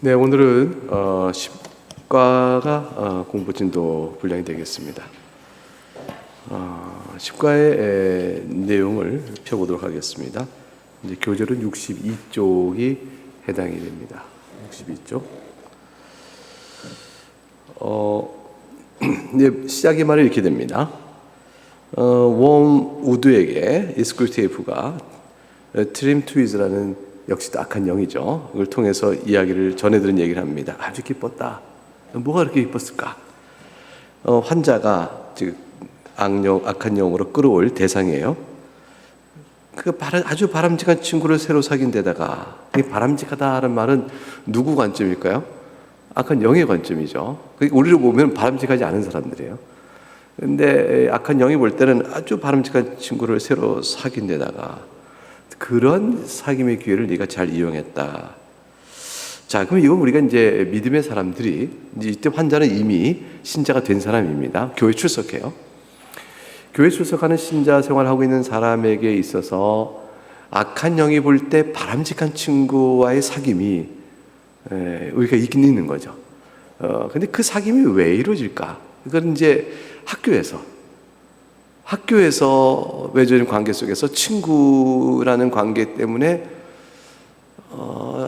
네, 오늘은 십과가 공부 진도 분량이 되겠습니다. 십과의 내용을 펴보도록 하겠습니다. 이제 교절은 62쪽이 해당이 됩니다. 62쪽. 이제 시작의 말이 이렇게 됩니다. 웜 우드에게 이스쿨테이프가 트림 트위즈라는 역시 악한 영이죠. 그걸 통해서 이야기를 전해드린 얘기를 합니다. 아주 기뻤다. 뭐가 그렇게 기뻤을까? 환자가 즉 악한 영으로 끌어올 대상이에요. 아주 바람직한 친구를 새로 사귄 데다가, 이 바람직하다는 말은 누구 관점일까요? 악한 영의 관점이죠. 우리를 보면 바람직하지 않은 사람들이에요. 근데 악한 영이 볼 때는 아주 바람직한 친구를 새로 사귄 데다가 그런 사귐의 기회를 네가 잘 이용했다. 자, 그럼 이건 우리가 이제 믿음의 사람들이, 이제 이때 환자는 이미 신자가 된 사람입니다. 교회 출석해요. 교회 출석하는 신자 생활하고 있는 사람에게 있어서 악한 영이 볼 때 바람직한 친구와의 사귐이 우리가 있긴 있는 거죠. 근데 그 사귐이 왜 이루어질까? 그건 이제 학교에서 맺어진 관계 속에서 친구라는 관계 때문에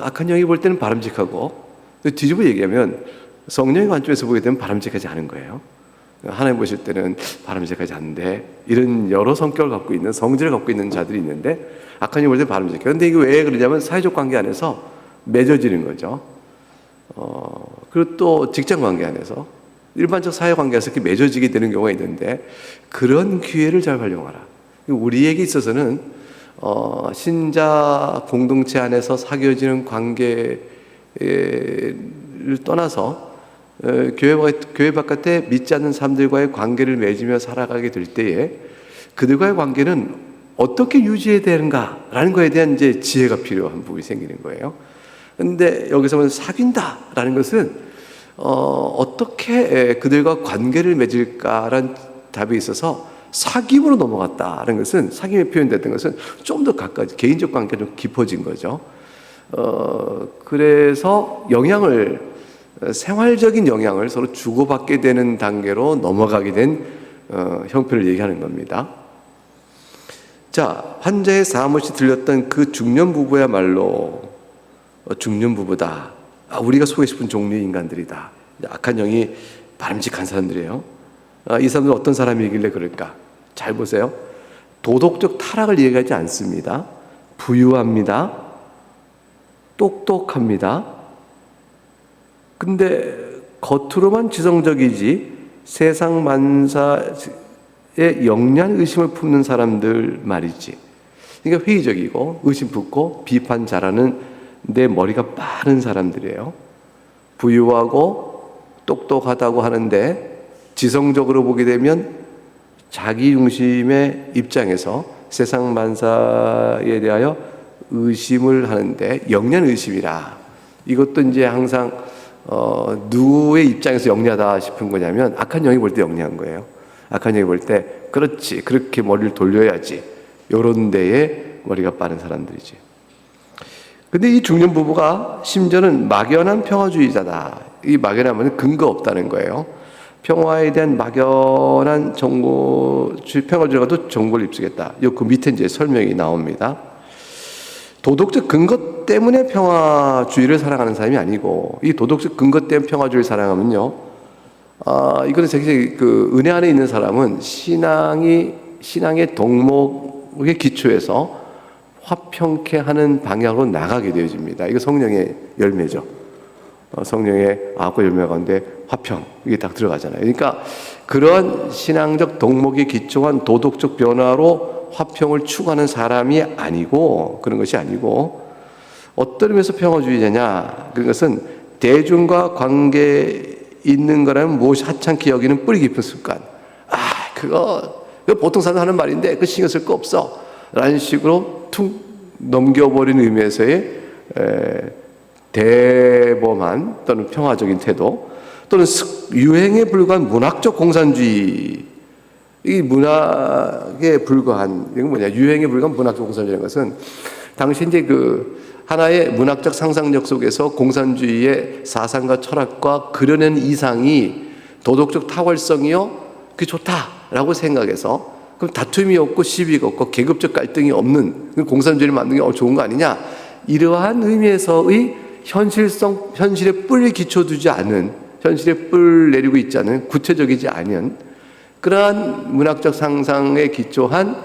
악한 영이 볼 때는 바람직하고, 뒤집어 얘기하면 성령의 관점에서 보게 되면 바람직하지 않은 거예요. 하나님 보실 때는 바람직하지 않은데, 이런 여러 성격을 갖고 있는, 성질을 갖고 있는 자들이 있는데 악한 영이 볼 때는 바람직해요. 그런데 이게 왜 그러냐면 사회적 관계 안에서 맺어지는 거죠. 그리고 또 직장 관계 안에서, 일반적 사회관계에서 이렇게 맺어지게 되는 경우가 있는데, 그런 기회를 잘 활용하라. 우리에게 있어서는 신자 공동체 안에서 사귀어지는 관계를 떠나서 교회 바깥에 믿지 않는 사람들과의 관계를 맺으며 살아가게 될 때에 그들과의 관계는 어떻게 유지해야 되는가라는 것에 대한 이제 지혜가 필요한 부분이 생기는 거예요. 그런데 여기서 사귄다라는 것은 어떻게 그들과 관계를 맺을까라는 답에 있어서 사귐으로 넘어갔다는 것은, 사귐에 표현됐던 것은 좀 더 가까이 개인적 관계가 좀 깊어진 거죠. 그래서 생활적인 영향을 서로 주고받게 되는 단계로 넘어가게 된 형편을 얘기하는 겁니다. 자, 환자의 사무실 들렸던 그 중년 부부야말로 중년 부부다. 우리가 속에 싶은 종류의 인간들이다. 악한 영이 바람직한 사람들이에요. 이 사람들은 어떤 사람이길래 그럴까? 잘 보세요. 도덕적 타락을 얘기하지 않습니다. 부유합니다. 똑똑합니다. 근데 겉으로만 지성적이지 세상 만사에 영리한 의심을 품는 사람들 말이지. 그러니까 회의적이고 의심 품고 비판 잘하는 내 머리가 빠른 사람들이에요. 부유하고 똑똑하다고 하는데 지성적으로 보게 되면 자기 중심의 입장에서 세상 만사에 대하여 의심을 하는데 영리한 의심이라. 이것도 이제 항상 누구의 입장에서 영리하다 싶은 거냐면 악한 영이 볼 때 영리한 거예요. 악한 영이 볼 때 그렇지, 그렇게 머리를 돌려야지, 이런 데에 머리가 빠른 사람들이지. 근데 이 중년 부부가 심지어는 막연한 평화주의자다. 이 막연하면 근거 없다는 거예요. 평화에 대한 막연한 평화주의자가 정보를 입수겠다. 그 밑에 이제 설명이 나옵니다. 도덕적 근거 때문에 평화주의를 사랑하는 사람이 아니고, 이 도덕적 근거 때문에 평화주의를 사랑하면요, 이거는 되게 은혜 안에 있는 사람은 신앙의 덕목의 기초에서 화평케 하는 방향으로 나가게 되어집니다. 이거 성령의 열매죠. 성령의 9가지 열매 가운데 화평, 이게 딱 들어가잖아요. 그러니까 그런 신앙적 덕목에 기초한 도덕적 변화로 화평을 추구하는 사람이 아니고, 그런 것이 아니고, 어떤 의미에서 평화주의자냐? 그것은 대중과 관계 있는 거라면 무엇이 하찮게 여기는 뿌리 깊은 습관. 그거 보통 사람 하는 말인데 그 신경 쓸 거 없어. 라는 식으로 툭 넘겨버리는 의미에서의 대범한 또는 평화적인 태도, 또는 유행에 불과한 문학적 공산주의. 이 문학에 불과한, 이건 뭐냐, 유행에 불과한 문학적 공산주의라는 것은 당시 이제 그 하나의 문학적 상상력 속에서 공산주의의 사상과 철학과 그려낸 이상이 도덕적 탁월성이요, 그게 좋다라고 생각해서, 그럼 다툼이 없고 시비가 없고 계급적 갈등이 없는 공산주의를 만드는 게 좋은 거 아니냐, 이러한 의미에서의 현실에 뿔 기초두지 않은, 현실에 뿔 내리고 있지 않은, 구체적이지 않은 그러한 문학적 상상에 기초한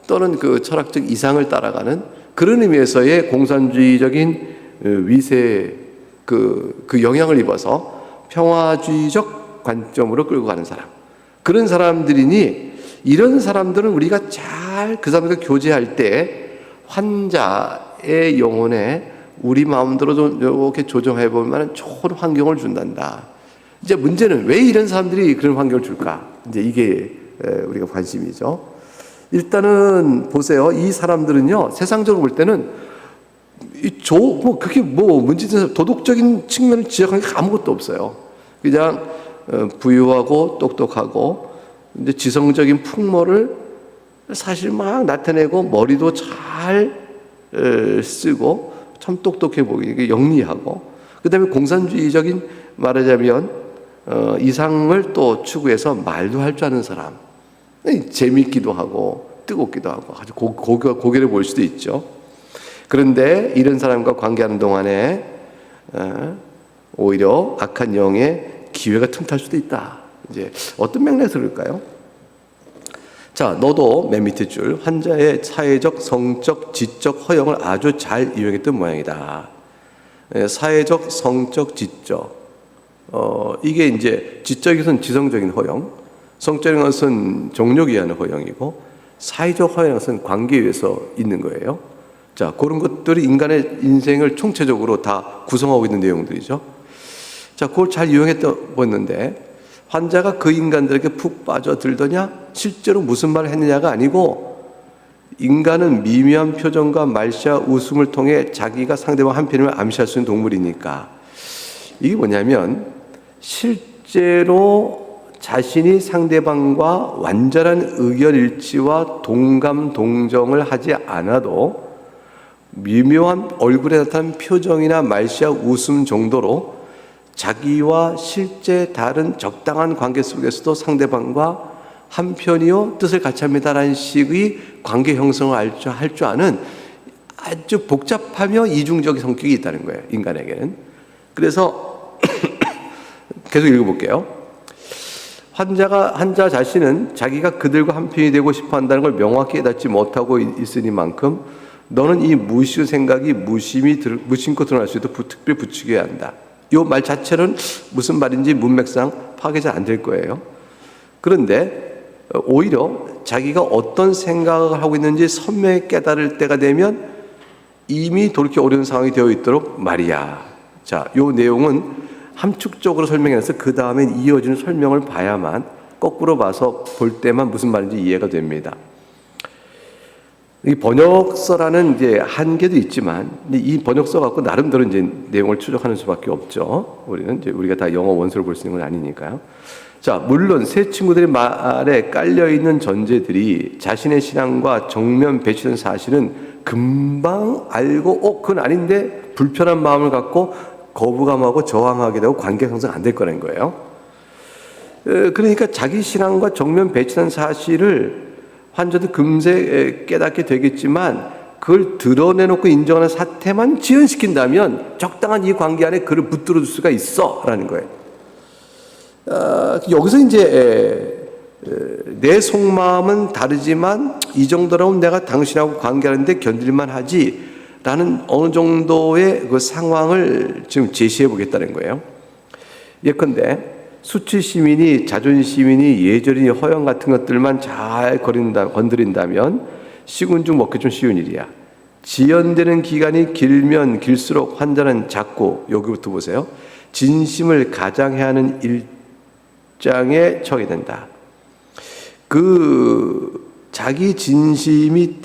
또는 그 철학적 이상을 따라가는 그런 의미에서의 공산주의적인 위세, 그 영향을 입어서 평화주의적 관점으로 끌고 가는 사람, 그런 사람들이니, 이런 사람들은 우리가 잘 그 사람들과 교제할 때 환자의 영혼에 우리 마음대로 좀 이렇게 조정해 보면 좋은 환경을 준단다. 이제 문제는 왜 이런 사람들이 그런 환경을 줄까? 이제 이게 우리가 관심이죠. 일단은 보세요. 이 사람들은요, 세상적으로 볼 때는 그게 문제는 도덕적인 측면을 지적하는 게 아무것도 없어요. 그냥 부유하고 똑똑하고 이제 지성적인 풍모를 사실 막 나타내고 머리도 잘 쓰고 참 똑똑해 보이게 영리하고, 그다음에 공산주의적인, 말하자면 이상을 또 추구해서 말도 할 줄 아는 사람, 재밌기도 하고 뜨겁기도 하고 아주 고개를 볼 수도 있죠. 그런데 이런 사람과 관계하는 동안에 오히려 악한 영의 기회가 틈탈 수도 있다. 이제 어떤 맥락에서 그럴까요? 자, 너도 맨 밑에 줄, 환자의 사회적, 성적, 지적 허용을 아주 잘 이용했던 모양이다. 사회적, 성적, 지적. 이게 이제 지적에서는 지성적인 허용, 성적인 것은 종족에 의한 허용이고, 사회적 허용은 것은 관계에 의해서 있는 거예요. 자, 그런 것들이 인간의 인생을 총체적으로 다 구성하고 있는 내용들이죠. 자, 그걸 잘 이용했다고 했는데, 환자가 그 인간들에게 푹 빠져들더냐? 실제로 무슨 말을 했느냐가 아니고, 인간은 미묘한 표정과 말씨와 웃음을 통해 자기가 상대방 한편임을 암시할 수 있는 동물이니까, 이게 뭐냐면 실제로 자신이 상대방과 완전한 의견 일치와 동감 동정을 하지 않아도 미묘한 얼굴에 나타난 표정이나 말씨와 웃음 정도로 자기와 실제 다른 적당한 관계 속에서도 상대방과 한편이요 뜻을 같이 합니다라는 식의 관계 형성을 할 줄 아는 아주 복잡하며 이중적인 성격이 있다는 거예요, 인간에게는. 그래서 계속 읽어볼게요. 환자 자신은 자기가 그들과 한편이 되고 싶어 한다는 걸 명확히 깨닫지 못하고 있으니만큼 너는 이 무의식 생각이 무심코 드러날 수 있도록 특별히 부추겨야 한다. 이 말 자체는 무슨 말인지 문맥상 파악이 잘 안 될 거예요. 그런데 오히려 자기가 어떤 생각을 하고 있는지 선명히 깨달을 때가 되면 이미 돌이켜 오려는 상황이 되어 있도록 말이야. 자, 이 내용은 함축적으로 설명해서 그 다음에 이어지는 설명을 봐야만, 거꾸로 봐서 볼 때만 무슨 말인지 이해가 됩니다. 이 번역서라는 이제 한계도 있지만, 이 번역서 갖고 나름대로 이제 내용을 추적하는 수밖에 없죠. 우리가 다 영어 원서를 볼 수 있는 건 아니니까요. 자, 물론 새 친구들의 말에 깔려 있는 전제들이 자신의 신앙과 정면 배치된 사실은 금방 알고, 그건 아닌데 불편한 마음을 갖고 거부감하고 저항하게 되고 관계 형성 안 될 거라는 거예요. 그러니까 자기 신앙과 정면 배치된 사실을 환자도 금세 깨닫게 되겠지만, 그걸 드러내놓고 인정하는 사태만 지연시킨다면 적당한 이 관계 안에 그를 붙들어줄 수가 있어라는 거예요. 여기서 이제 내 속마음은 다르지만 이 정도라면 내가 당신하고 관계하는데 견딜만 하지라는 어느 정도의 그 상황을 지금 제시해 보겠다는 거예요. 예컨대 수치심이니 자존심이니 예절이니 허영 같은 것들만 잘 건드린다면 식은 죽 먹기 좀 쉬운 일이야. 지연되는 기간이 길면 길수록 환자는 자꾸, 여기부터 보세요, 진심을 가장해야 하는 일장에 처하게 된다. 자기 진심이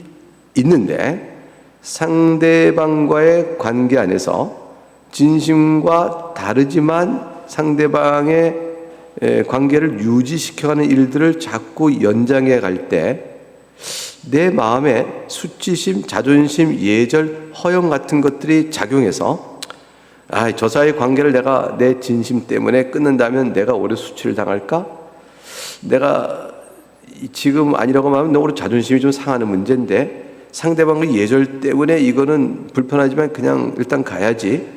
있는데 상대방과의 관계 안에서 진심과 다르지만 상대방의 관계를 유지시켜가는 일들을 자꾸 연장해 갈 때 내 마음에 수치심, 자존심, 예절, 허영 같은 것들이 작용해서 저 사이의 관계를 내가 내 진심 때문에 끊는다면 내가 오히려 수치를 당할까? 내가 지금 아니라고 하면 오히려 자존심이 좀 상하는 문제인데 상대방의 예절 때문에 이거는 불편하지만 그냥 일단 가야지.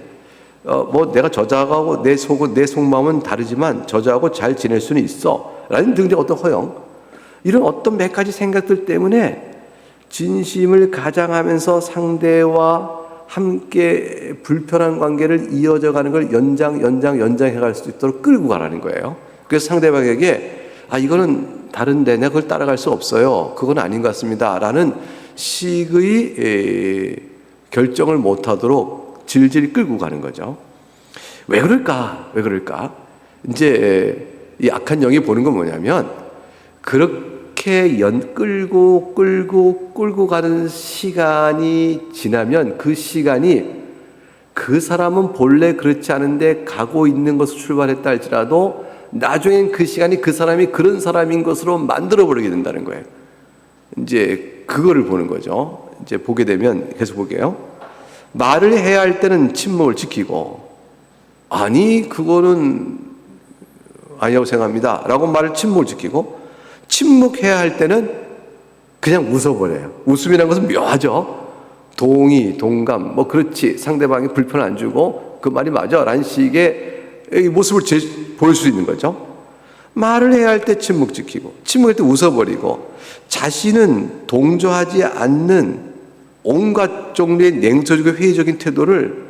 내가 저자하고 내 속마음은 다르지만 저자하고 잘 지낼 수는 있어. 라는 등등 어떤 허영. 이런 어떤 몇 가지 생각들 때문에 진심을 가장하면서 상대와 함께 불편한 관계를 이어져 가는 걸 연장해 갈 수 있도록 끌고 가라는 거예요. 그래서 상대방에게 이거는 다른데 내가 그걸 따라갈 수 없어요. 그건 아닌 것 같습니다. 라는 식의 결정을 못하도록 질질 끌고 가는 거죠. 왜 그럴까? 이제 이 악한 영이 보는 건 뭐냐면 그렇게 끌고 가는 시간이 지나면 그 시간이 그 사람은 본래 그렇지 않은데 가고 있는 것으로 출발했다 할지라도 나중엔 그 시간이 그 사람이 그런 사람인 것으로 만들어버리게 된다는 거예요. 이제 그거를 보는 거죠. 이제 보게 되면 계속 볼게요. 말을 해야 할 때는 침묵을 지키고 그거는 아니라고 생각합니다 라고 말을 침묵을 지키고 침묵해야 할 때는 그냥 웃어버려요. 웃음이라는 것은 묘하죠. 동의, 동감, 그렇지. 상대방이 불편을 안 주고 그 말이 맞아 라는 식의 모습을 보일 수 있는 거죠. 말을 해야 할 때 침묵 지키고 침묵할 때 웃어버리고 자신은 동조하지 않는 온갖 종류의 냉소적이고 회의적인 태도를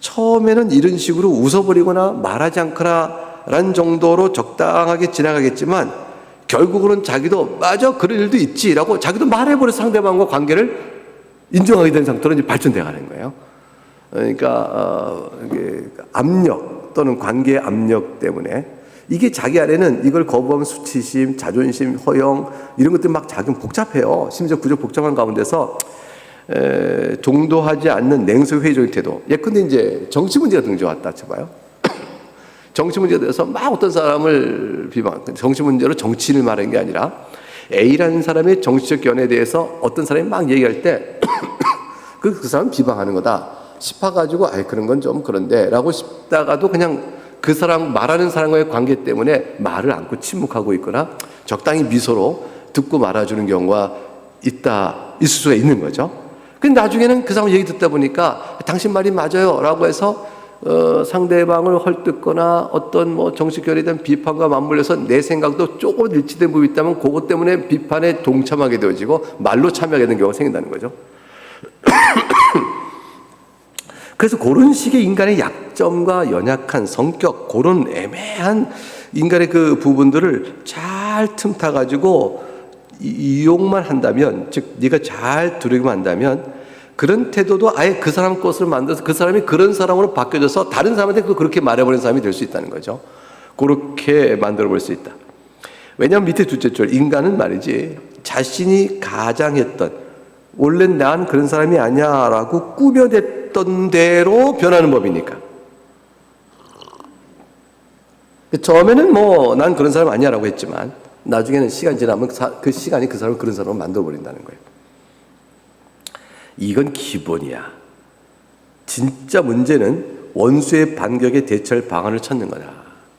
처음에는 이런 식으로 웃어버리거나 말하지 않거나 라는 정도로 적당하게 지나가겠지만 결국은 자기도 맞아 그런 일도 있지라고 자기도 말해버려 상대방과 관계를 인정하게 된 상태로 이제 발전돼 가는 거예요. 그러니까 압력 또는 관계의 압력 때문에 이게 자기 안에는 이걸 거부하면 수치심, 자존심, 허영 이런 것들이 막 작용 복잡해요. 심지어 구조 복잡한 가운데서 종도하지 않는 냉소 회의적인 태도. 예컨대 이제 정치 문제가 등장했다 쳐봐요. 정치 문제에 대해서 막 어떤 사람을 정치 문제로 정치인을 말하는 게 아니라 A라는 사람의 정치적 견해에 대해서 어떤 사람이 막 얘기할 때 그 사람 비방하는 거다 싶어가지고 그런 건 좀 그런데 라고 싶다가도 그냥 그 사람 말하는 사람과의 관계 때문에 말을 않고 침묵하고 있거나 적당히 미소로 듣고 말아주는 경우가 있을 수가 있는 거죠. 근데 나중에는 그 사람 얘기 듣다 보니까 당신 말이 맞아요 라고 해서 상대방을 헐뜯거나 어떤 정치 결의에 대한 비판과 맞물려서 내 생각도 조금 일치된 부분이 있다면 그것 때문에 비판에 동참하게 되어지고 말로 참여하게 되는 경우가 생긴다는 거죠. 그래서 그런 식의 인간의 약점과 연약한 성격, 그런 애매한 인간의 그 부분들을 잘 틈타가지고 이용만 한다면, 즉 네가 잘 두려기만 한다면 그런 태도도 아예 그 사람 것으로 만들어서 그 사람이 그런 사람으로 바뀌어져서 다른 사람한테 그렇게 말해버리는 사람이 될 수 있다는 거죠. 그렇게 만들어볼 수 있다. 왜냐하면 밑에 둘째 줄 인간은 말이지 자신이 가장했던 원래 난 그런 사람이 아니야 라고 꾸며댔던 대로 변하는 법이니까. 처음에는 난 그런 사람 아니야 라고 했지만 나중에는 시간 지나면 그 시간이 그 사람을 그런 사람으로 만들어버린다는 거예요. 이건 기본이야. 진짜 문제는 원수의 반격에 대처할 방안을 찾는 거다.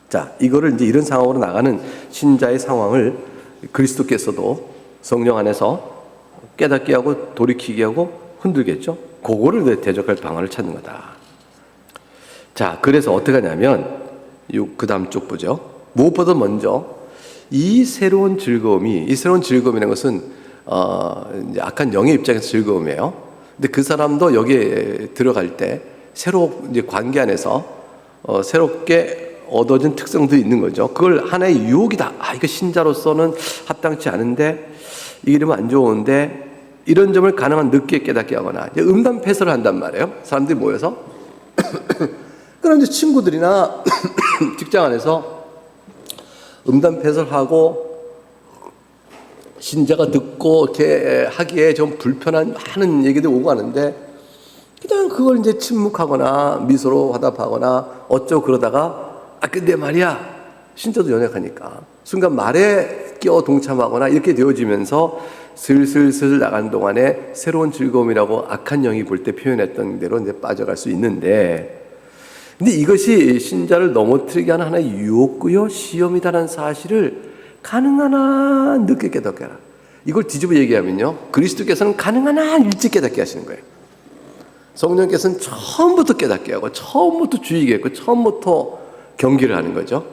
자, 이거를 이제 이런 상황으로 나가는 신자의 상황을 그리스도께서도 성령 안에서 깨닫게 하고 돌이키게 하고 흔들겠죠. 그거를 대적할 방안을 찾는 거다. 자, 그래서 어떻게 하냐면 그 다음 쪽 보죠. 무엇보다 먼저 이 새로운 즐거움이라는 것은 이제 악한 영의 입장에서 즐거움이에요. 근데 그 사람도 여기에 들어갈 때 새로 이제 관계 안에서 새롭게 얻어진 특성들이 있는 거죠. 그걸 하나의 유혹이다. 이거 신자로서는 합당치 않은데 이러면 안 좋은데 이런 점을 가능한 늦게 깨닫게 하거나 이제 음담 패설을 한단 말이에요. 사람들이 모여서 그럼 이제 친구들이나 직장 안에서 음담 패설하고 신자가 듣고 이렇게 하기에 좀 불편한 많은 얘기들 오고 가는데 그냥 그걸 이제 침묵하거나 미소로 화답하거나 어쩌고 그러다가 근데 말이야 신자도 연약하니까 순간 말에 끼어 동참하거나 이렇게 되어지면서 슬슬 나간 동안에 새로운 즐거움이라고 악한 영이 볼 때 표현했던 대로 이제 빠져갈 수 있는데, 근데 이것이 신자를 넘어뜨리게 하는 하나의 유혹구요 시험이다라는 사실을 가능한 한 늦게 깨닫게 하라. 이걸 뒤집어 얘기하면요, 그리스도께서는 가능한 한 일찍 깨닫게 하시는 거예요. 성령께서는 처음부터 깨닫게 하고 처음부터 주의게 했고 처음부터 경계를 하는 거죠.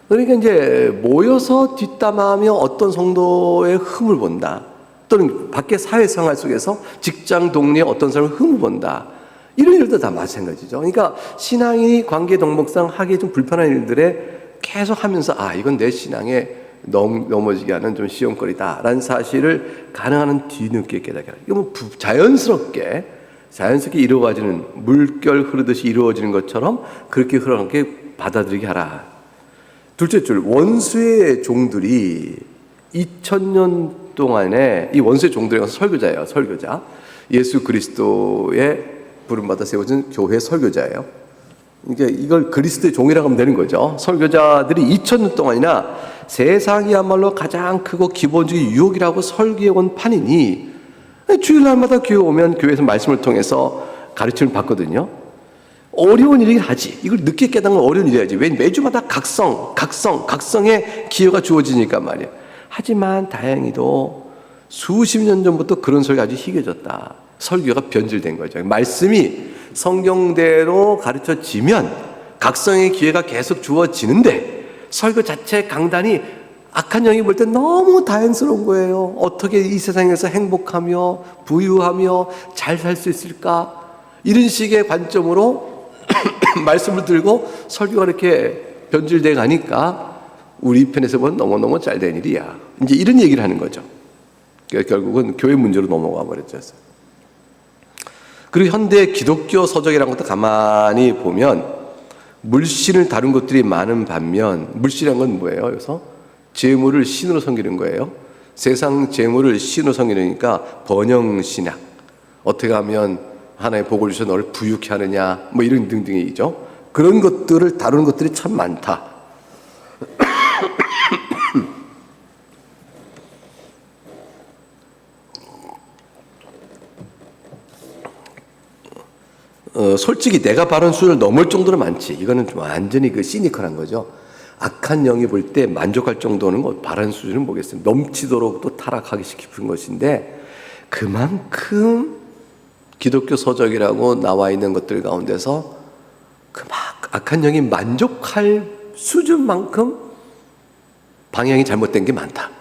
그러니까 이제 모여서 뒷담화하며 어떤 성도의 흠을 본다, 또는 밖에 사회생활 속에서 직장 동료의 어떤 사람의 흠을 본다, 이런 일도 다 마찬가지죠. 그러니까 신앙이 관계 동목상 하기에 좀 불편한 일들에 계속 하면서 이건 내 신앙에 넘어지게 하는 좀 시험거리다라는 사실을 가능한 한 뒤늦게 깨닫게 하라. 이거 뭐 자연스럽게 이루어지는, 물결 흐르듯이 이루어지는 것처럼 그렇게 흐르게 받아들이게 하라. 둘째 줄, 원수의 종들이 2000년 동안에, 이 원수의 종들이 설교자예요. 설교자. 예수 그리스도의 부름받아 세워진 교회 설교자예요. 그러니까 이걸 그리스도의 종이라고 하면 되는 거죠. 설교자들이 2000년 동안이나 세상이야말로 가장 크고 기본적인 유혹이라고 설교해온 판이니, 주일날마다 교회 오면 교회에서 말씀을 통해서 가르침을 받거든요. 어려운 일이긴 하지. 이걸 늦게 깨닫는 건 어려운 일이야지. 왜 매주마다 각성의 기회가 주어지니까 말이야. 하지만 다행히도 수십 년 전부터 그런 설교가 아주 희겨졌다. 설교가 변질된 거죠. 말씀이 성경대로 가르쳐지면 각성의 기회가 계속 주어지는데, 설교 자체 강단이 악한 영이 볼 때 너무 다행스러운 거예요. 어떻게 이 세상에서 행복하며 부유하며 잘 살 수 있을까? 이런 식의 관점으로 말씀을 들고 설교가 이렇게 변질돼 가니까 우리 편에서 보면 너무너무 잘된 일이야. 이제 이런 얘기를 하는 거죠. 결국은 교회 문제로 넘어가 버렸죠. 그리고 현대 기독교 서적이라는 것도 가만히 보면 물신을 다룬 것들이 많은 반면, 물신이란 건 뭐예요? 그래서 재물을 신으로 섬기는 거예요. 세상 재물을 신으로 섬기니까 번영신학, 어떻게 하면 하나의 복을 주셔서 너를 부유케 하느냐, 뭐 이런 등등이죠. 그런 것들을 다루는 것들이 참 많다. 솔직히 내가 바른 수준을 넘을 정도는 많지. 이거는 좀 완전히 시니컬한 거죠. 악한 영이 볼 때 만족할 정도는 바른 수준은 뭐겠어요. 넘치도록 또 타락하기 싶은 것인데, 그만큼 기독교 서적이라고 나와 있는 것들 가운데서 악한 영이 만족할 수준만큼 방향이 잘못된 게 많다.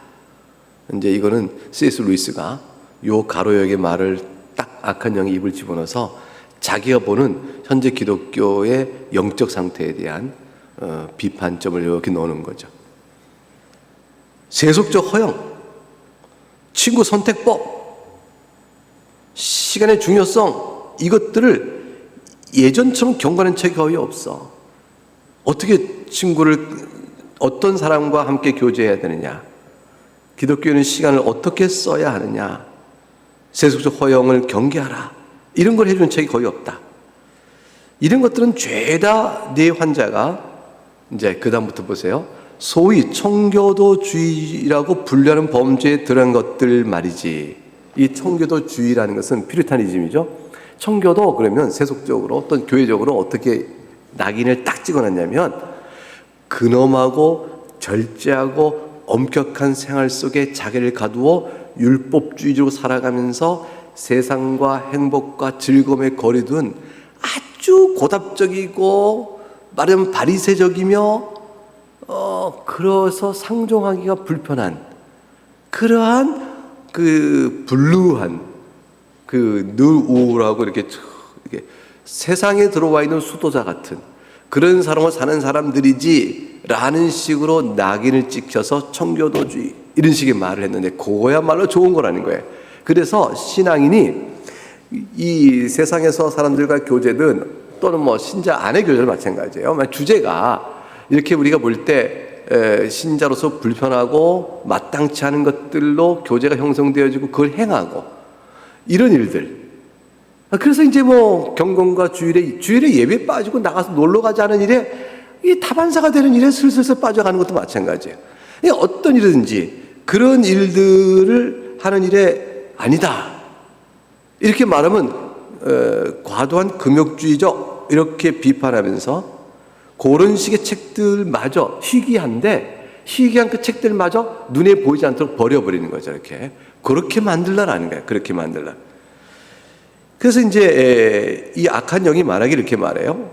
이제 이거는 C.S. 루이스가 요 가로역의 말을 딱 악한 영이 입을 집어넣어서 자기가 보는 현재 기독교의 영적 상태에 대한 비판점을 이렇게 넣는 거죠. 세속적 허영, 친구 선택법, 시간의 중요성, 이것들을 예전처럼 경과하는 책이 거의 없어. 어떻게 친구를, 어떤 사람과 함께 교제해야 되느냐, 기독교는 시간을 어떻게 써야 하느냐, 세속적 허영을 경계하라, 이런 걸 해주는 책이 거의 없다. 이런 것들은 죄다 내 환자가 이제 그 다음부터 보세요. 소위 청교도주의라고 분류하는 범죄에 들어간 것들 말이지. 이 청교도주의라는 것은 퓨리타니즘이죠. 청교도 그러면 세속적으로 어떤 교회적으로 어떻게 낙인을 딱 찍어놨냐면, 근엄하고 절제하고 엄격한 생활 속에 자기를 가두어 율법주의적으로 살아가면서 세상과 행복과 즐거움에 거리둔 아주 고답적이고 말하면 바리새적이며 그래서 상종하기가 불편한 그러한 불루한 늘 우울하고 이렇게 세상에 들어와 있는 수도자 같은 그런 사람을 사는 사람들이지 라는 식으로 낙인을 찍혀서 청교도주의 이런 식의 말을 했는데, 그거야말로 좋은 거라는 거예요. 그래서 신앙인이 이 세상에서 사람들과 교제든 또는 뭐 신자 안의 교제도 마찬가지예요. 주제가 이렇게 우리가 볼 때 신자로서 불편하고 마땅치 않은 것들로 교제가 형성되어지고 그걸 행하고 이런 일들. 그래서 이제 뭐 경건과 주일에 예배 빠지고 나가서 놀러 가지 않은 일에 이 다반사가 되는 일에 슬슬 빠져가는 것도 마찬가지예요. 어떤 일이든지 그런 일들을 하는 일에 아니다. 이렇게 말하면 과도한 금욕주의적 이렇게 비판하면서 그런 식의 책들마저 희귀한 그 책들마저 눈에 보이지 않도록 버려버리는 거죠. 이렇게 그렇게 만들라라는 거예요. 그렇게 만들라. 그래서 이제 이 악한 영이 말하기 이렇게 말해요.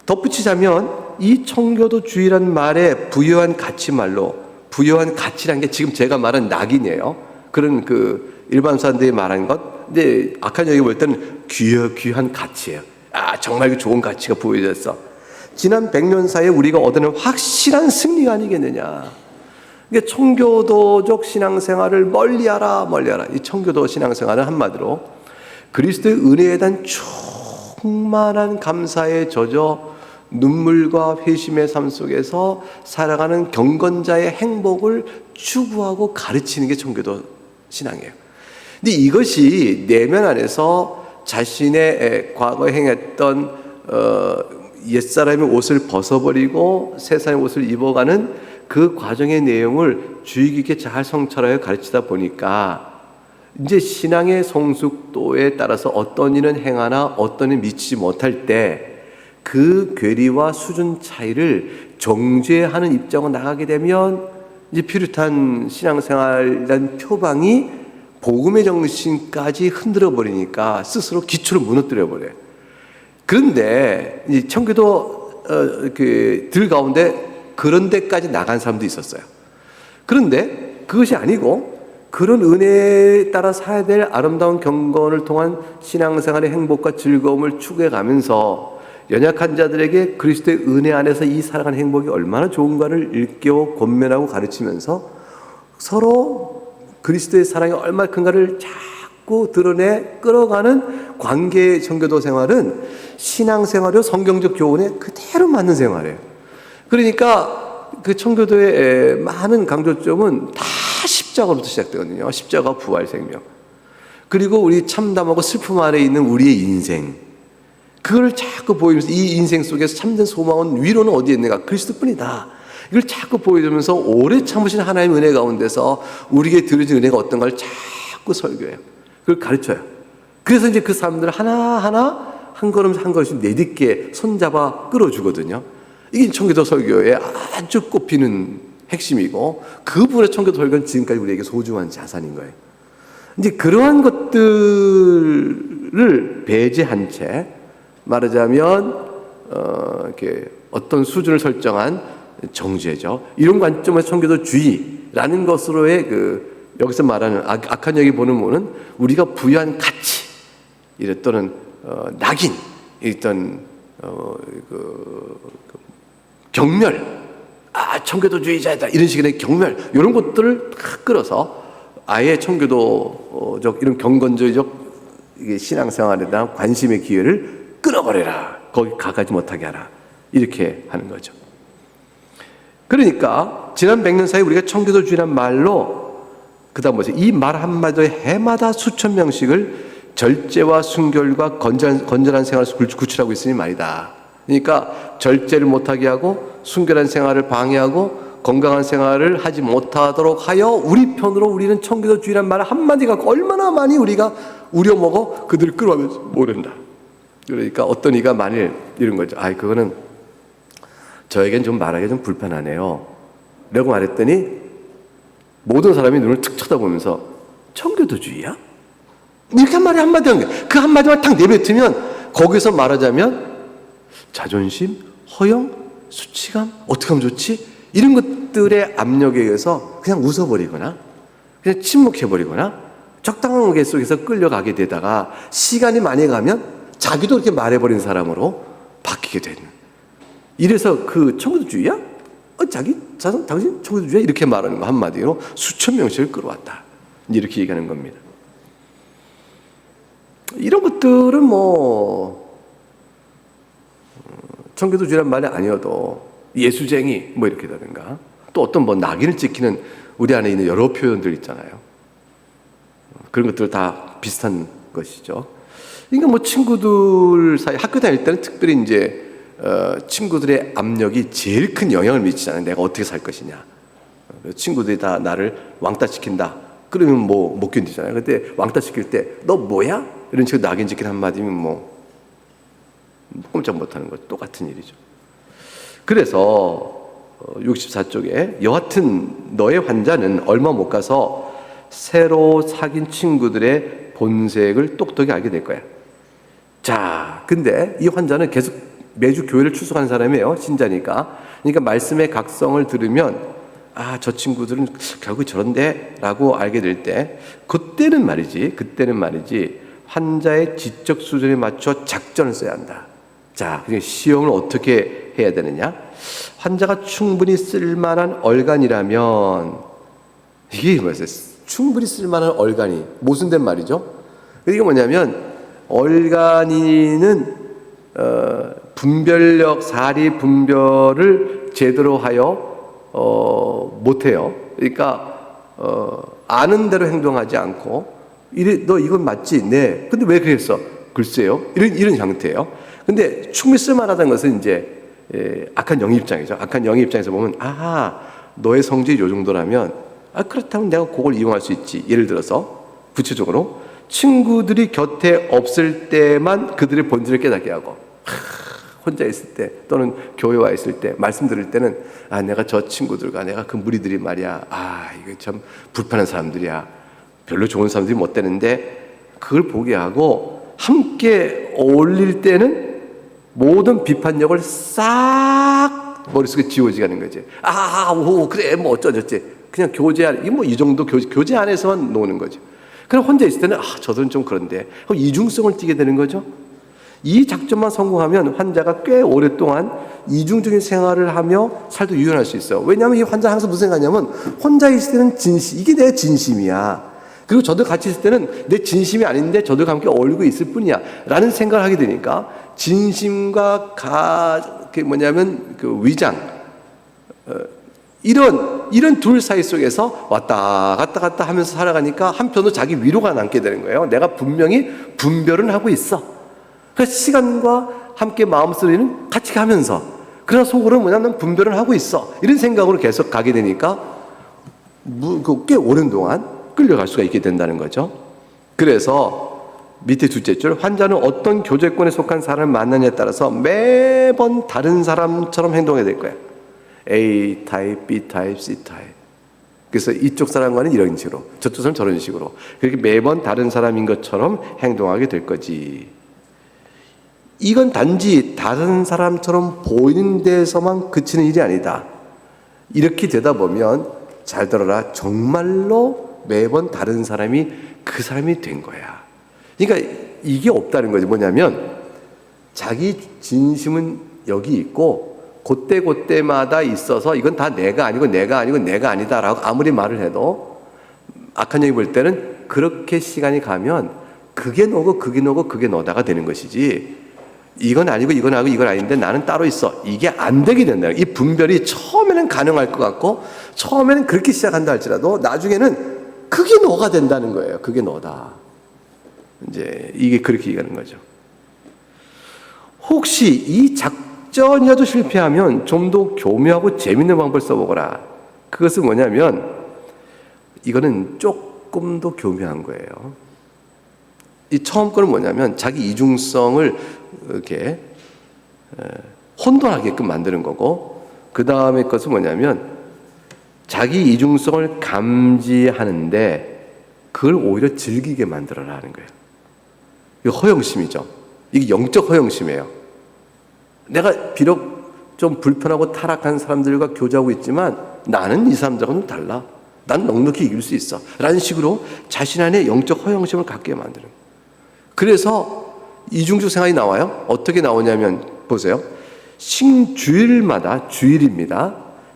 덧붙이자면 이 청교도주의란 말에 부여한 가치말로, 부여한 가치란 게 지금 제가 말한 낙인이에요. 그런 그 일반 사람들이 말하는 것. 근데 악한 영이 볼 때는 귀한 가치예요. 정말 그 좋은 가치가 부여졌어. 지난 100년 사이에 우리가 얻어낸 확실한 승리가 아니겠느냐. 그러니까 청교도적 신앙생활을 멀리하라. 이 청교도 신앙생활은 한마디로 그리스도의 은혜에 대한 충만한 감사에 젖어 눈물과 회심의 삶 속에서 살아가는 경건자의 행복을 추구하고 가르치는 게 청교도 신앙이에요. 근데 이것이 내면 안에서 자신의 과거에 행했던 옛사람의 옷을 벗어버리고 세상의 옷을 입어가는 그 과정의 내용을 주의 깊게 잘 성찰하여 가르치다 보니까 이제 신앙의 성숙도에 따라서 어떤 일은 행하나 어떤 일은 미치지 못할 때 그 괴리와 수준 차이를 정죄하는 입장으로 나가게 되면 이제 비롯한 신앙생활이란 표방이 복음의 정신까지 흔들어 버리니까 스스로 기초를 무너뜨려 버려요. 그런데 이 청교도 들 가운데 그런 데까지 나간 사람도 있었어요. 그런데 그것이 아니고 그런 은혜에 따라 살아야 될 아름다운 경건을 통한 신앙생활의 행복과 즐거움을 추구해 가면서 연약한 자들에게 그리스도의 은혜 안에서 이 살아가는 행복이 얼마나 좋은가를 일깨워 권면하고 가르치면서 서로 그리스도의 사랑이 얼마나 큰가를 자꾸 드러내 끌어가는 관계의 청교도 생활은 신앙생활이요 성경적 교훈에 그대로 맞는 생활이에요. 그러니까 그 청교도의 많은 강조점은 다 십자가부터 시작되거든요. 십자가, 부활, 생명. 그리고 우리 참담하고 슬픔 아래 있는 우리의 인생, 그걸 자꾸 보이면서 이 인생 속에서 참된 소망은, 위로는 어디에 있는가? 그리스도뿐이다. 이걸 자꾸 보여주면서 오래 참으신 하나님의 은혜 가운데서 우리에게 드려진 은혜가 어떤가를 자꾸 설교해요. 그걸 가르쳐요. 그래서 이제 그 사람들을 하나하나 한 걸음 한 걸음씩 내딛게 손잡아 끌어주거든요. 이게 청교도 설교의 아주 꼽히는 핵심이고, 그 부분의 청교도 설교는 지금까지 우리에게 소중한 자산인 거예요. 이제 그러한 것들을 배제한 채 말하자면 이렇게 어떤 수준을 설정한 정죄죠. 이런 관점에서 청교도주의라는 것으로의 여기서 말하는 악한 영이 보는 뭐는 우리가 부여한 가치, 또는 낙인, 있던 경멸, 청교도주의자이다 이런 식의 경멸, 이런 것들을 끌어서 아예 청교도적 이런 경건주의적 신앙생활에 대한 관심의 기회를 끊어버려라. 거기 가지 못하게 하라. 이렇게 하는 거죠. 그러니까 지난 100년 사이 우리가 청교도주의란 말로, 그 다음 보세요. 이 말 한마디에 해마다 수천 명씩을 절제와 순결과 건전한 생활을 구출하고 있으니 말이다. 그러니까 절제를 못하게 하고 순결한 생활을 방해하고 건강한 생활을 하지 못하도록 하여 우리 편으로 우리는 청교도주의란 말 한마디 갖고 얼마나 많이 우리가 우려먹어 그들을 끌어오면서 모른다. 그러니까 어떤 이가 만일 이런 거죠. 그거는 저에겐 좀 말하기 좀 불편하네요. 라고 말했더니 모든 사람이 눈을 툭 쳐다보면서 청교도주의야? 이렇게 한 말이 한마디 한 거야. 그 한마디만 딱 내뱉으면 거기서 말하자면 자존심, 허영, 수치감, 어떻게 하면 좋지? 이런 것들의 압력에 의해서 그냥 웃어버리거나 그냥 침묵해버리거나 적당한 게 속에서 끌려가게 되다가 시간이 많이 가면 자기도 그렇게 말해버린 사람으로 바뀌게 되는. 이래서 그 청교도주의야? 당신 청교도주의야? 이렇게 말하는 거 한마디로 수천 명씩을 끌어왔다. 이렇게 얘기하는 겁니다. 이런 것들은 청교도주의란 말이 아니어도 예수쟁이 이렇게 되든가, 또 어떤 낙인을 찍히는 우리 안에 있는 여러 표현들 있잖아요. 그런 것들 다 비슷한 것이죠. 그러니까 친구들 사이, 학교 다닐 때는 특별히 이제 친구들의 압력이 제일 큰 영향을 미치잖아요. 내가 어떻게 살 것이냐. 친구들이 다 나를 왕따 시킨다. 그러면 뭐 못 견디잖아요. 그때 왕따 시킬 때 너 뭐야? 이런 식으로 낙인 찍힌 한마디면 뭐 꼼짝 못하는 것 똑같은 일이죠. 그래서 64쪽에 여하튼 너의 환자는 얼마 못 가서 새로 사귄 친구들의 본색을 똑똑히 알게 될 거야. 자, 근데 이 환자는 계속 매주 교회를 출석하는 사람이에요. 신자니까. 그러니까 말씀의 각성을 들으면 아, 저 친구들은 결국 저런데 라고 알게 될 때 그때는 말이지 환자의 지적 수준에 맞춰 작전을 써야 한다. 자, 그러니까 시험을 어떻게 해야 되느냐? 환자가 충분히 쓸만한 얼간이라면 이게 뭐였어요? 충분히 쓸만한 얼간이 무슨 된 말이죠? 이게 뭐냐면 얼간이는 분별력, 사리 분별을 제대로 하여 못해요. 그러니까 아는 대로 행동하지 않고 이래 너 이건 맞지? 네. 근데 왜 그랬어? 글쎄요. 이런 형태예요. 근데 충분히 쓸만하다는 것은 이제 악한 영의 입장이죠. 악한 영의 입장에서 보면 아 너의 성질이 요 정도라면 아 그렇다면 내가 그걸 이용할 수 있지. 예를 들어서 구체적으로 친구들이 곁에 없을 때만 그들의 본질을 깨닫게 하고 혼자 있을 때 또는 교회 와 있을 때 말씀 들을 때는 아 내가 저 친구들과 내가 그 무리들이 말이야 아 이거 참 불편한 사람들이야 별로 좋은 사람들이 못 되는데 그걸 보게 하고 함께 어울릴 때는 모든 비판력을 싹 머릿속에 지워지게 하는 거지. 오 그래 뭐 어쩌저쩌 그냥 교제 안에 뭐 이 정도 교제 안에서만 노는 거죠. 그럼 혼자 있을 때는 저들은 좀 그런데 그럼 이중성을 띠게 되는 거죠. 이 작전만 성공하면 환자가 꽤 오랫동안 이중적인 생활을 하며 살도 유연할 수 있어요. 왜냐하면 이 환자 항상 무슨 생각하냐면 혼자 있을 때는 진심, 이게 내 진심이야. 그리고 저들 같이 있을 때는 내 진심이 아닌데 저들과 함께 어울리고 있을 뿐이야 라는 생각을 하게 되니까 진심과 그 위장 이런 둘 사이 속에서 왔다 갔다 하면서 살아가니까 한편으로 자기 위로가 남게 되는 거예요. 내가 분명히 분별은 하고 있어. 그래서 시간과 함께 마음소리는 같이 가면서 그러나 속으로는 뭐냐면 분별은 하고 있어. 이런 생각으로 계속 가게 되니까 꽤 오랜 동안 끌려갈 수가 있게 된다는 거죠. 그래서 밑에 둘째 줄 환자는 어떤 교제권에 속한 사람을 만나냐에 따라서 매번 다른 사람처럼 행동해야 될 거야. A 타입, B 타입, C 타입. 그래서 이쪽 사람과는 이런 식으로 저쪽 사람은 저런 식으로 그렇게 매번 다른 사람인 것처럼 행동하게 될 거지. 이건 단지 다른 사람처럼 보이는 데서만 그치는 일이 아니다. 이렇게 되다 보면 잘 들어라. 정말로 매번 다른 사람이 그 사람이 된 거야. 그러니까 이게 없다는 거지. 뭐냐면 자기 진심은 여기 있고 그때마다 있어서 이건 다 내가 아니고 내가 아니다라고 아무리 말을 해도 악한 영이 볼 때는 그렇게 시간이 가면 그게 너고 그게 너다가 되는 것이지 이건 아니고 이건 아닌데 나는 따로 있어. 이게 안 되게 된다. 이 분별이 처음에는 가능할 것 같고 처음에는 그렇게 시작한다 할지라도 나중에는 그게 너가 된다는 거예요. 그게 너다. 이제 이게 그렇게 얘기하는 거죠. 혹시 이 작전이라도 실패하면 좀 더 교묘하고 재밌는 방법을 써보거라. 그것은 뭐냐면 이거는 조금 더 교묘한 거예요. 이 처음 거는 뭐냐면 자기 이중성을 이렇게 혼돈하게끔 만드는 거고 그 다음에 것은 뭐냐면 자기 이중성을 감지하는데 그걸 오히려 즐기게 만들어라 하는 거예요. 이거 허영심이죠. 이게 영적 허영심이에요. 내가 비록 좀 불편하고 타락한 사람들과 교제하고 있지만 나는 이 사람들과는 달라. 난 넉넉히 이길 수 있어. 라는 식으로 자신 안에 영적 허영심을 갖게 만드는 거예요. 그래서 이중적 생각이 나와요. 어떻게 나오냐면 보세요. 주일입니다.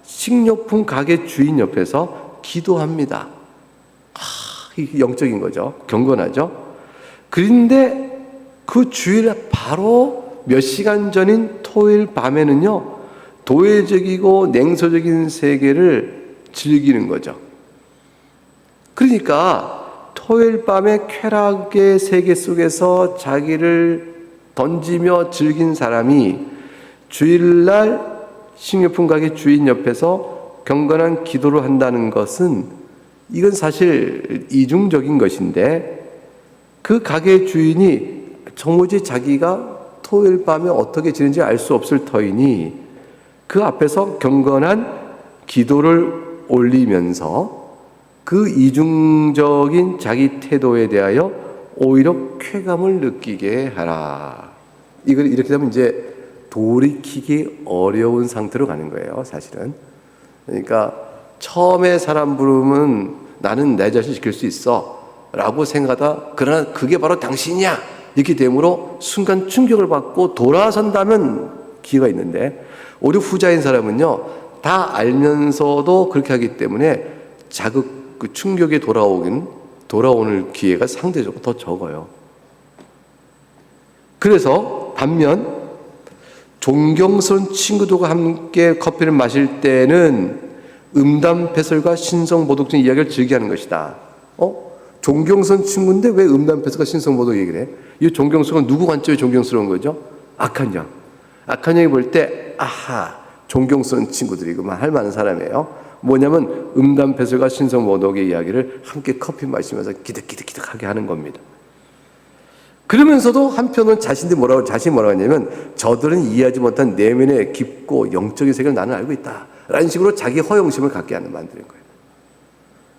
식료품 가게 주인 옆에서 기도합니다. 이게 영적인 거죠. 경건하죠. 그런데 그 주일 바로 몇 시간 전인 토요일 밤에는요. 도회적이고 냉소적인 세계를 즐기는 거죠. 그러니까 토요일 밤에 쾌락의 세계 속에서 자기를 던지며 즐긴 사람이 주일날 식료품 가게 주인 옆에서 경건한 기도를 한다는 것은 이건 사실 이중적인 것인데 그 가게 주인이 정오지 자기가 토요일 밤에 어떻게 지는지 알 수 없을 터이니 그 앞에서 경건한 기도를 올리면서 그 이중적인 자기 태도에 대하여 오히려 쾌감을 느끼게 하라. 이걸 이렇게 되면 이제 돌이키기 어려운 상태로 가는 거예요, 사실은. 그러니까 처음에 사람 부르면 나는 내 자신 지킬 수 있어 라고 생각하다 그러나 그게 바로 당신이야 이렇게 되므로 순간 충격을 받고 돌아선다면 기회가 있는데 오히려 후자인 사람은요 다 알면서도 그렇게 하기 때문에 자극, 그 충격이 돌아오는 기회가 상대적으로 더 적어요. 그래서 반면 존경스러운 친구들과 함께 커피를 마실 때는 음담패설과 신성모독적인 이야기를 즐겨하는 것이다. 존경스러운 친구인데 왜 음담패설과 신성모독 얘기를 해? 이 존경스러운 누구 관점이 존경스러운 거죠? 악한 영. 악한 영이 볼 때 아하 존경스러운 친구들이구만 할 만한 사람이에요. 뭐냐면 음담패설과 신성모독의 이야기를 함께 커피 마시면서 기득기득하게 하는 겁니다. 그러면서도 한편은 자신이 뭐라고 하냐면 저들은 이해하지 못한 내면의 깊고 영적인 세계를 나는 알고 있다 라는 식으로 자기 허영심을 갖게 하는 만드는 거예요.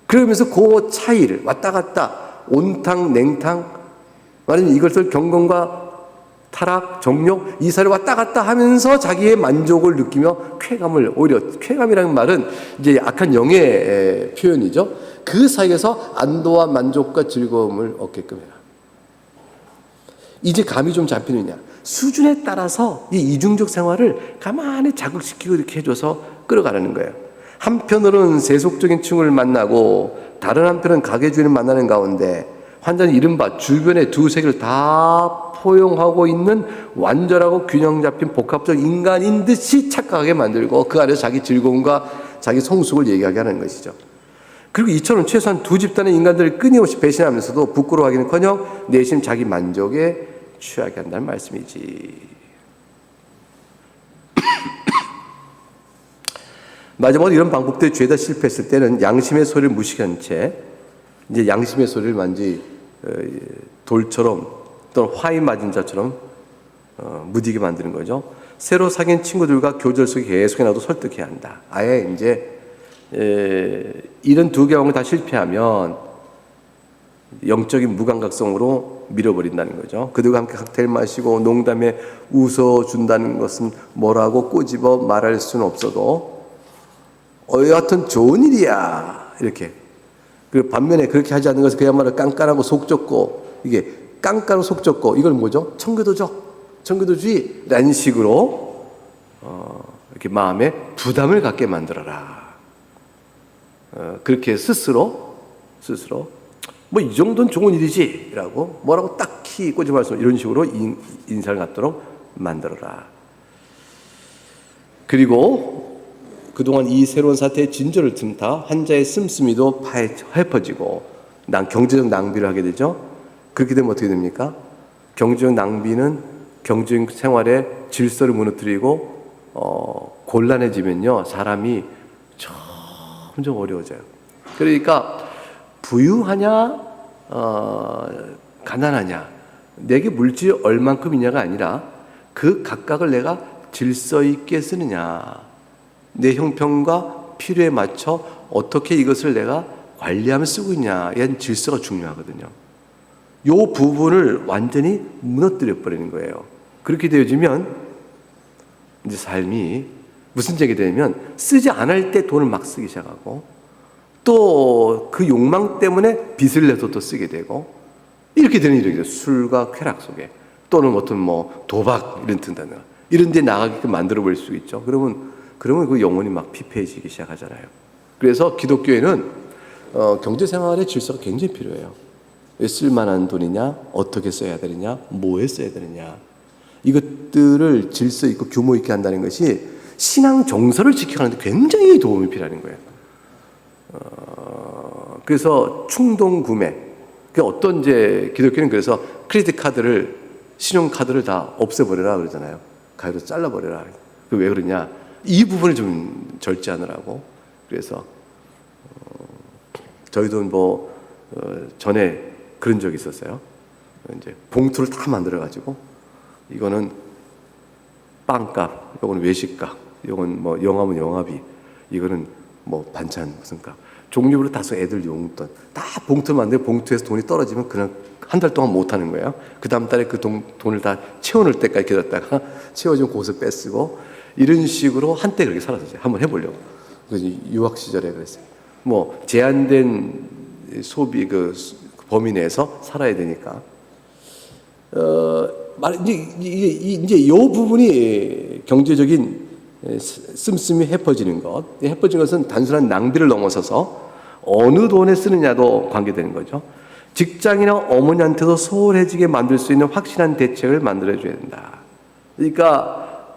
그러면서 그 차이를 왔다 갔다 온탕 냉탕 말하면 이것을 경건과 타락, 정욕 이 사이를 왔다 갔다 하면서 자기의 만족을 느끼며 쾌감을 오히려 쾌감이라는 말은 이제 악한 영의 표현이죠. 그 사이에서 안도와 만족과 즐거움을 얻게끔 해라. 이제 감이 좀 잡히느냐? 수준에 따라서 이 이중적 생활을 가만히 자극시키고 이렇게 해줘서 끌어가라는 거예요. 한편으로는 세속적인 층을 만나고 다른 한편은 가게 주인을 만나는 가운데 환자는 이른바 주변의 두 세계를 다 포용하고 있는 완전하고 균형 잡힌 복합적 인간인 듯이 착각하게 만들고 그 안에서 자기 즐거움과 자기 성숙을 얘기하게 하는 것이죠. 그리고 이처럼 최소한 두 집단의 인간들을 끊임없이 배신하면서도 부끄러워하기는커녕 내심 자기 만족에 취하게 한다는 말씀이지. 마지막으로 이런 방법들이 죄다 실패했을 때는 양심의 소리를 무시한 채 이제 양심의 소리를 완전히 돌처럼 또는 화이 맞은 자처럼 무디게 만드는 거죠. 새로 사귄 친구들과 교절 속에 계속해놔도 설득해야 한다. 아예 이제 이런 두 경험을 다 실패하면 영적인 무감각성으로 밀어버린다는 거죠. 그들과 함께 칵테일 마시고 농담에 웃어준다는 것은 뭐라고 꼬집어 말할 수는 없어도 여하튼 좋은 일이야 이렇게. 그리고 반면에 그렇게 하지 않는 것은 그야말로 깐깐하고 속 좁고 이게 깐깐하고 속 좁고 이걸 뭐죠? 청교도주의라는 식으로 이렇게 마음에 부담을 갖게 만들어라. 그렇게 스스로 뭐 이 정도는 좋은 일이지라고 뭐라고 딱히 꼬집어할 수 없는 이런 식으로 인사를 갖도록 만들어라. 그리고 그동안 이 새로운 사태의 진저를 틈타 환자의 씀씀이도 헤퍼지고 경제적 낭비를 하게 되죠. 그렇게 되면 어떻게 됩니까? 경제적 낭비는 경제적 생활의 질서를 무너뜨리고 곤란해지면요 사람이 점점 어려워져요. 그러니까 부유하냐 가난하냐 내게 물질이 얼만큼이냐가 아니라 그 각각을 내가 질서 있게 쓰느냐 내 형편과 필요에 맞춰 어떻게 이것을 내가 관리하며 쓰고 있냐에 대한 질서가 중요하거든요. 이 부분을 완전히 무너뜨려 버리는 거예요. 그렇게 되어지면 이제 삶이 무슨 적이 되면 쓰지 않을 때 돈을 막 쓰기 시작하고 또 그 욕망 때문에 빚을 내서 또 쓰게 되고 이렇게 되는 일이 술과 쾌락 속에 또는 어떤 뭐 도박 이런 데 나가게끔 만들어 버릴 수 있죠. 그러면 그 영혼이 막 피폐해지기 시작하잖아요. 그래서 기독교에는 경제 생활의 질서가 굉장히 필요해요. 쓸만한 돈이냐, 어떻게 써야 되느냐, 뭐에 써야 되느냐 이것들을 질서 있고 규모 있게 한다는 것이 신앙 정서를 지켜가는 데 굉장히 도움이 필요한 거예요. 그래서 충동 구매. 어떤 이제 기독교는 그래서 크레딧 카드를 신용 카드를 다 없애버려라 그러잖아요. 가위로 잘라버려라. 왜 그러냐? 이 부분을 좀 절제하느라고 그래서 저희도 뭐 전에 그런 적이 있었어요. 이제 봉투를 다 만들어 가지고 이거는 빵값, 이거는 외식값, 이건 뭐 영화면 영화비, 이거는 뭐 반찬 무슨 값, 종류별로 다서 애들 용돈 다 봉투 만들고 봉투에서 돈이 떨어지면 그냥 한 달 동안 못 하는 거예요. 그 다음 달에 그 돈을 다 채워놓을 때까지 기다렸다가 채워진 곳을 빼쓰고 이런 식으로 한때 그렇게 살았었어요. 한번 해보려고. 그래서 유학 시절에 그랬어요. 뭐 제한된 소비 그 범위 내에서 살아야 되니까. 이제 이 부분이 경제적인 씀씀이 해퍼지는 것. 해퍼진 것은 단순한 낭비를 넘어서서 어느 돈에 쓰느냐도 관계되는 거죠. 직장이나 어머니한테도 소홀해지게 만들 수 있는 확실한 대책을 만들어줘야 된다. 그러니까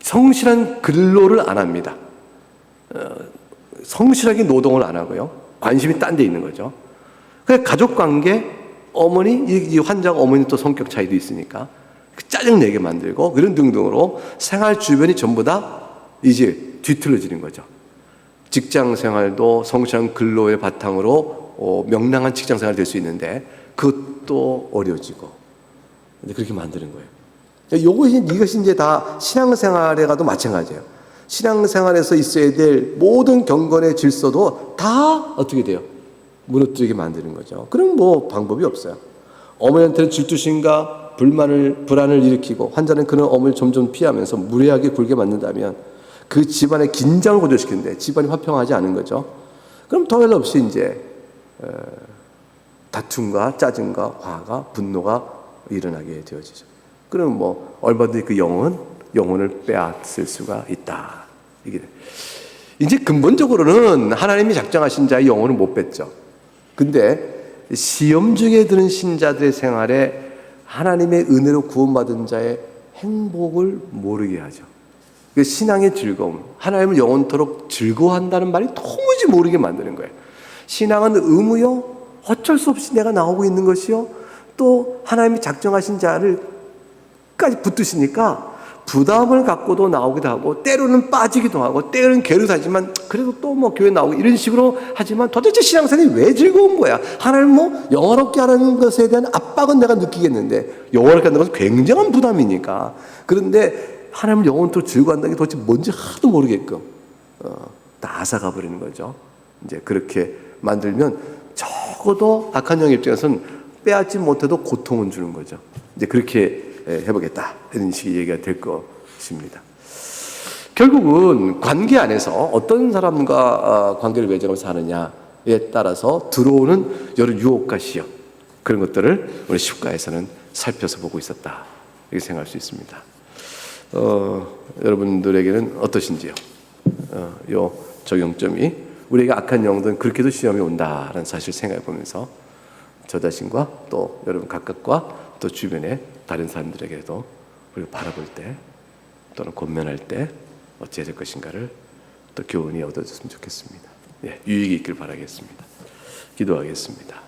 성실한 근로를 안 합니다. 성실하게 노동을 안 하고요. 관심이 딴 데 있는 거죠. 그래서 가족관계, 어머니, 이 환자가 어머니 또 성격 차이도 있으니까 짜증내게 만들고 그런 등등으로 생활 주변이 전부 다 이제 뒤틀어지는 거죠. 직장 생활도 성실한 근로의 바탕으로 명랑한 직장 생활이 될 수 있는데 그것도 어려워지고 그렇게 만드는 거예요. 이것이 이제 다 신앙생활에 가도 마찬가지예요. 신앙생활에서 있어야 될 모든 경건의 질서도 다 어떻게 돼요? 무너뜨리게 만드는 거죠. 그럼 뭐 방법이 없어요. 어머니한테는 질투심과 불안을 일으키고 환자는 그런 어머니를 점점 피하면서 무례하게 굴게 만든다면 그 집안의 긴장을 고조시키는데 집안이 화평하지 않은 거죠. 그럼 더할 없이 이제 다툼과 짜증과 화가 분노가 일어나게 되어지죠. 그럼 뭐 얼마든지 그 영혼을 빼앗을 수가 있다. 이게 이제 근본적으로는 하나님이 작정하신 자의 영혼을 못 뺐죠. 근데 시험 중에 드는 신자들의 생활에 하나님의 은혜로 구원받은 자의 행복을 모르게 하죠. 그 신앙의 즐거움, 하나님을 영원토록 즐거워한다는 말이 도무지 모르게 만드는 거예요. 신앙은 의무요, 어쩔 수 없이 내가 나오고 있는 것이요, 또 하나님이 작정하신 자를까지 붙드시니까 부담을 갖고도 나오기도 하고 때로는 빠지기도 하고 때로는 괴로워하지만 그래도 또 뭐 교회 나오고 이런 식으로 하지만 도대체 신앙생활이 왜 즐거운 거야? 하나님 뭐 영원롭게 하라는 것에 대한 압박은 내가 느끼겠는데 영원롭게 한다는 것은 굉장한 부담이니까. 그런데 하나님을 영원토록 즐거워한다는 게 도대체 뭔지 하나도 모르게끔 다 앗아가 버리는 거죠. 이제 그렇게 만들면 적어도 악한 영 입장에서는 빼앗지 못해도 고통은 주는 거죠. 이제 그렇게 해보겠다 이런 식의 얘기가 될 것입니다. 결국은 관계 안에서 어떤 사람과 관계를 맺어가면서 사느냐에 따라서 들어오는 여러 유혹과 시험 그런 것들을 우리 십가에서는 살펴서 보고 있었다 이렇게 생각할 수 있습니다. 여러분들에게는 어떠신지요? 요 적용점이 우리에게 악한 영들은 그렇게도 시험이 온다라는 사실을 생각해 보면서 저 자신과 또 여러분 각각과 또 주변의 다른 사람들에게도 우리가 바라볼 때 또는 권면할 때 어찌해야 될 것인가를 또 교훈이 얻어졌으면 좋겠습니다. 예, 유익이 있길 바라겠습니다. 기도하겠습니다.